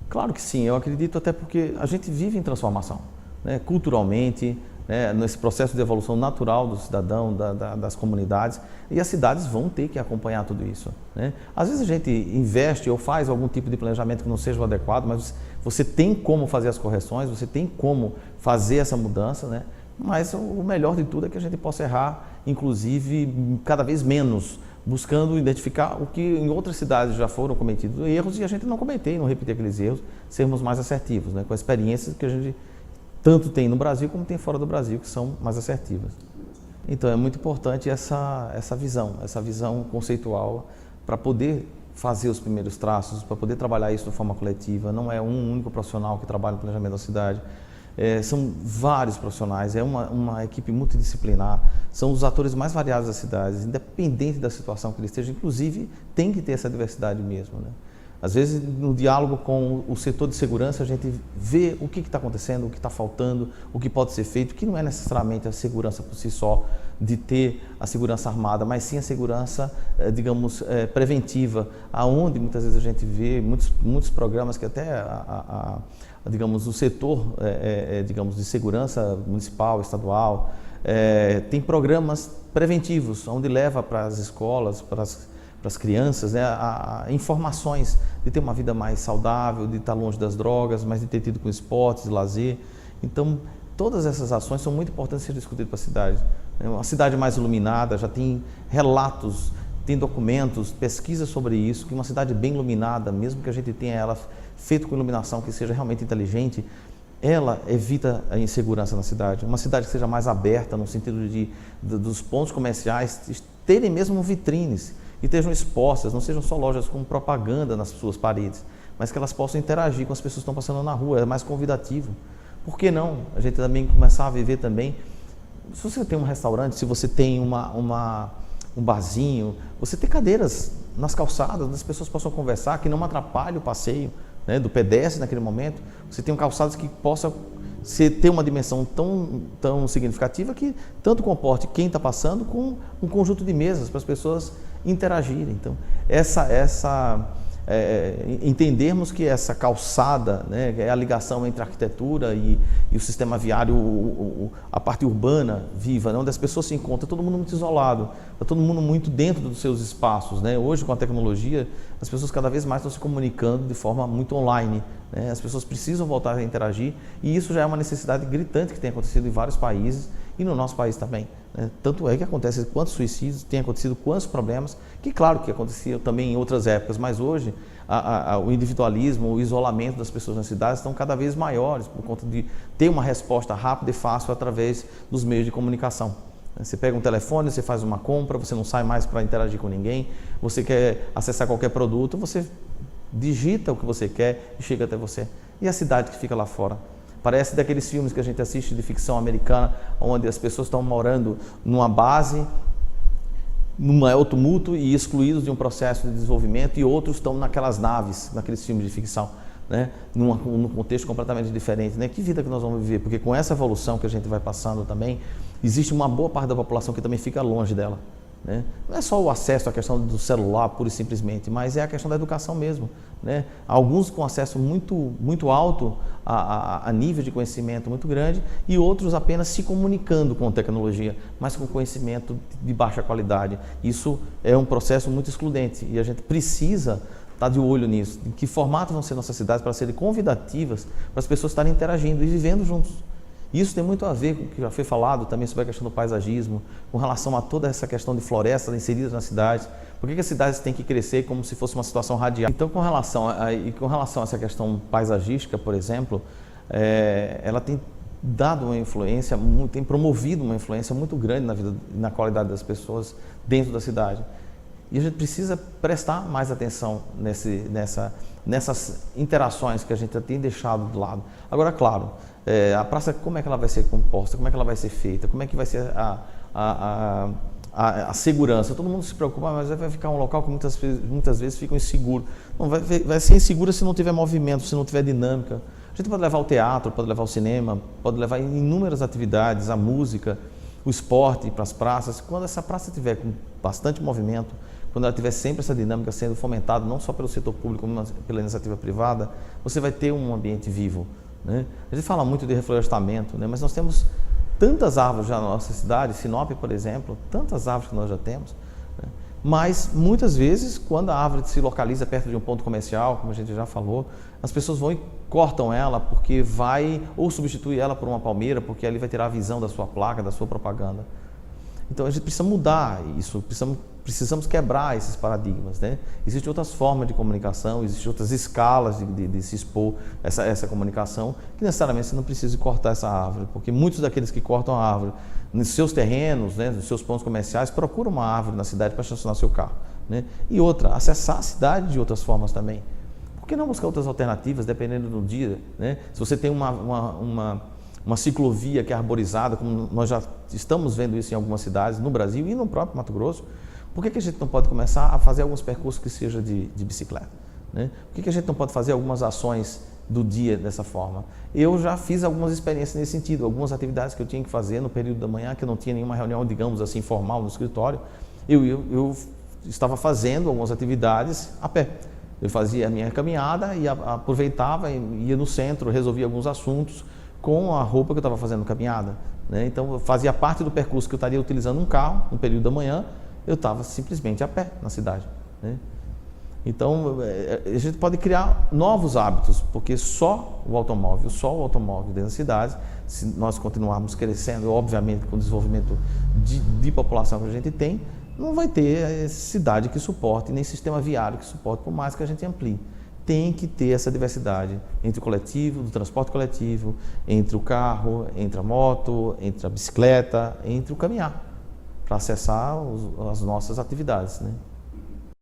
Claro que sim, eu acredito até porque a gente vive em transformação, né? Culturalmente, né? Nesse processo de evolução natural do cidadão, das comunidades, e as cidades vão ter que acompanhar tudo isso, né? Às vezes a gente investe ou faz algum tipo de planejamento que não seja o adequado, mas você tem como fazer as correções, você tem como fazer essa mudança, né? Mas o melhor de tudo é que a gente possa errar, inclusive, cada vez menos, buscando identificar o que em outras cidades já foram cometidos erros e a gente não cometer e não repetir aqueles erros, sermos mais assertivos, né? Com as experiências que a gente tanto tem no Brasil como tem fora do Brasil, que são mais assertivas. Então é muito importante essa visão conceitual para poder fazer os primeiros traços, para poder trabalhar isso de forma coletiva. Não é um único profissional que trabalha no planejamento da cidade. São vários profissionais, é uma equipe multidisciplinar, são os atores mais variados das cidades, independente da situação que eles estejam, inclusive tem que ter essa diversidade mesmo, né? Às vezes, no diálogo com o setor de segurança, a gente vê o que está acontecendo, o que está faltando, o que pode ser feito, que não é necessariamente a segurança por si só, de ter a segurança armada, mas sim a segurança, digamos, preventiva, aonde muitas vezes a gente vê muitos programas que até digamos, o setor digamos, de segurança municipal, estadual, tem programas preventivos, onde leva para as escolas, para as crianças, né, informações de ter uma vida mais saudável, de estar longe das drogas, mas de ter tido com esportes, lazer. Então, todas essas ações são muito importantes ser discutidas para a cidade. Uma cidade mais iluminada, já tem relatos, tem documentos, pesquisas sobre isso, que uma cidade bem iluminada, mesmo que a gente tenha ela feita com iluminação que seja realmente inteligente, ela evita a insegurança na cidade. Uma cidade que seja mais aberta, no sentido dos pontos comerciais terem mesmo vitrines, e estejam expostas, não sejam só lojas com propaganda nas suas paredes, mas que elas possam interagir com as pessoas que estão passando na rua, é mais convidativo. Por que não a gente também começar a viver também, se você tem um restaurante, se você tem um barzinho, você tem cadeiras nas calçadas, onde as pessoas possam conversar, que não atrapalhe o passeio, né, do pedestre naquele momento. Você tem calçadas que possa ter uma dimensão tão significativa que tanto comporte quem está passando com um conjunto de mesas para as pessoas interagirem. Então, entendermos que essa calçada, né, é a ligação entre a arquitetura e o sistema viário, a parte urbana viva, né, onde as pessoas se encontram, todo mundo muito isolado, está todo mundo muito dentro dos seus espaços, né? Hoje, com a tecnologia, as pessoas cada vez mais estão se comunicando de forma muito online, né? As pessoas precisam voltar a interagir e isso já é uma necessidade gritante que tem acontecido em vários países e no nosso país também, né? Tanto é que acontece quantos suicídios tem acontecido, quantos problemas, que claro que acontecia também em outras épocas, mas hoje o individualismo, o isolamento das pessoas nas cidades estão cada vez maiores por conta de ter uma resposta rápida e fácil através dos meios de comunicação. Você pega um telefone, você faz uma compra, você não sai mais para interagir com ninguém, você quer acessar qualquer produto, você digita o que você quer e chega até você. E a cidade que fica lá fora? Parece daqueles filmes que a gente assiste de ficção americana, onde as pessoas estão morando numa base, num maior tumulto e excluídos de um processo de desenvolvimento, e outros estão naquelas naves, naqueles filmes de ficção, né? Num contexto completamente diferente, né? Que vida que nós vamos viver? Porque com essa evolução que a gente vai passando também, existe uma boa parte da população que também fica longe dela, né? Não é só o acesso à questão do celular, pura e simplesmente, mas é a questão da educação mesmo, né? Alguns com acesso muito alto a nível de conhecimento muito grande e outros apenas se comunicando com tecnologia, mas com conhecimento de baixa qualidade. Isso é um processo muito excludente e a gente precisa estar de olho nisso. Em que formato vão ser nossas cidades para serem convidativas para as pessoas estarem interagindo e vivendo juntos. Isso tem muito a ver com o que já foi falado também sobre a questão do paisagismo, com relação a toda essa questão de florestas inseridas nas cidades. Por que as cidades têm que crescer como se fosse uma situação radial? Então, com relação a essa questão paisagística, por exemplo, ela tem dado uma influência, tem promovido uma influência muito grande na vida, na qualidade das pessoas dentro da cidade. E a gente precisa prestar mais atenção nessas interações que a gente tem deixado de lado. Agora, claro, a praça, como é que ela vai ser composta, como é que ela vai ser feita, como é que vai ser a segurança? Todo mundo se preocupa, mas vai ficar um local que muitas vezes fica inseguro. Não, vai ser inseguro se não tiver movimento, se não tiver dinâmica. A gente pode levar o teatro, pode levar o cinema, pode levar inúmeras atividades, a música, o esporte para as praças. Quando essa praça tiver com bastante movimento, com quando ela tiver sempre essa dinâmica sendo fomentada, não só pelo setor público, como pela iniciativa privada, você vai ter um ambiente vivo, né? A gente fala muito de reflorestamento, né? Mas nós temos tantas árvores já na nossa cidade, Sinop, por exemplo, tantas árvores que nós já temos, né? Mas muitas vezes, quando a árvore se localiza perto de um ponto comercial, como a gente já falou, as pessoas vão e cortam ela porque vai, ou substitui ela por uma palmeira, porque ali vai tirar a visão da sua placa, da sua propaganda. Então a gente precisa mudar isso, precisamos quebrar esses paradigmas, né? Existem outras formas de comunicação, existem outras escalas de se expor essa comunicação, que necessariamente você não precisa cortar essa árvore, porque muitos daqueles que cortam a árvore nos seus terrenos, né, nos seus pontos comerciais, procuram uma árvore na cidade para estacionar seu carro, né? E outra, acessar a cidade de outras formas também. Por que não buscar outras alternativas, dependendo do dia, né? Se você tem uma ciclovia que é arborizada, como nós já estamos vendo isso em algumas cidades no Brasil e no próprio Mato Grosso, por que a gente não pode começar a fazer alguns percursos que seja de bicicleta, né? Por que a gente não pode fazer algumas ações do dia dessa forma? Eu já fiz algumas experiências nesse sentido, algumas atividades que eu tinha que fazer no período da manhã, que eu não tinha nenhuma reunião, digamos assim, formal no escritório, eu estava fazendo algumas atividades a pé. Eu fazia a minha caminhada e aproveitava e ia no centro, resolvia alguns assuntos com a roupa que eu estava fazendo caminhada, né? Então, fazia parte do percurso que eu estaria utilizando um carro no período da manhã, eu estava simplesmente a pé na cidade, né? Então, a gente pode criar novos hábitos, porque só o automóvel dentro das cidades, se nós continuarmos crescendo, obviamente, com o desenvolvimento de população que a gente tem, não vai ter cidade que suporte, nem sistema viário que suporte, por mais que a gente amplie. Tem que ter essa diversidade entre o coletivo, do transporte coletivo, entre o carro, entre a moto, entre a bicicleta, entre o caminhar, para acessar as nossas atividades, né?